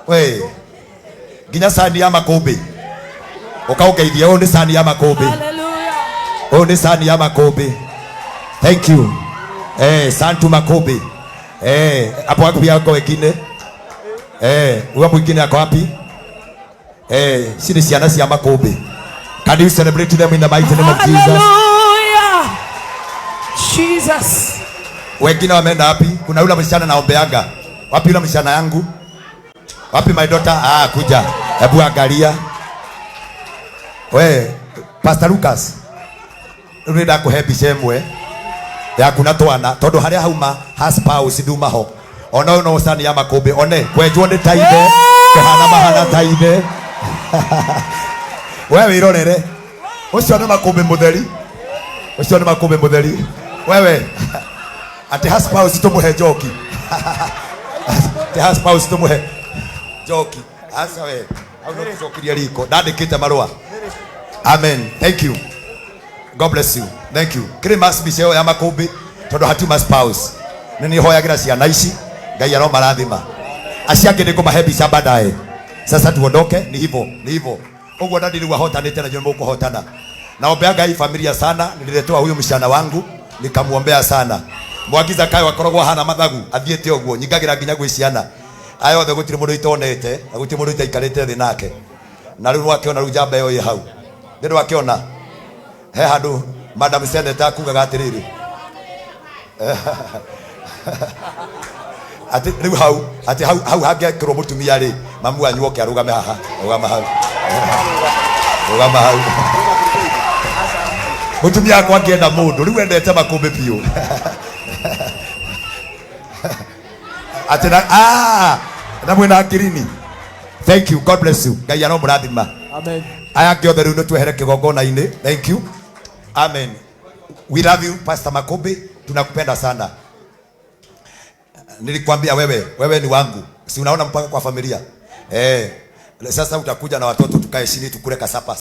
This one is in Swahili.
we ginya sani ya makombe ukaugeithia o ni sani ya makombe. Hallelujah. O ni sani ya makombe. Thank you. Santu makombe. Hapo wapi yako wengine? Uwa mwingine ako wapi? Sisi ciana cia makombe. Can you celebrate them in the mighty name of Jesus? Hallelujah. Jesus. Wengine wameenda wapi? Kuna yule msichana naombeaga. Wapi yule msichana yangu? Wapi my daughter? Kuja. Hebu angalia. We, Pastor Lucas. Unenda kuhebi shemwe. Ya kuna twana. Todo haria hauma spouse nduma ho. Ona no sani ya makombe. One kwenjwo ni taithe. Kuhana mahana taithe. Wewe irorere. Ucio ni makombe mutheri. Ucio ni makombe mutheri. Wewe. Ati spouse tumuhe joki. Ati spouse tumuhe joki. Asa we. Au no kucokiria riko. Ndandikite marua. Amen. Thank you. God bless you. Thank you. Christmas biseo ya makombe. Todo hatuma spouse. Nini hoyagira ciana ici. Ngai aro marathima. Aciake ndiko mahebi sabadae. Sasa tuondoke, ni hivyo. Ogwo ndadi ni wahotanite na jombo kuhotana. Naombea Ngai familia sana, nililetoa huyu mshana wangu, nikamuombea sana. Mwagiza kayo akorogwa hana mathagu, athiete ogwo, nyigagira nginya gwiciana. Ayo othe gutiri mundu itonete, na gutiri mundu itaikarite thi nake. Na riu wakiona riu jamba yo ye hau. Ndiru wakiona he handu Madam Senator kugaga atiriri. Ati riu hau hage kiro mutumia ri mamu anyu oke arugame haha rugama hau mutumia kwa ngienda mundu riu endete makombe piu ati na mwina akirini. Thank you. God bless you. Ngai ano murathima. Amen. Aya kiothe riu nitwehere kigongona-ini. Thank you. Amen. We love you Pastor Makombe, tunakupenda sana. Nilikwambia wewe ni wangu. Si unaona mpaka kwa familia. Sasa utakuja na watoto tukae chini tukule kasapa.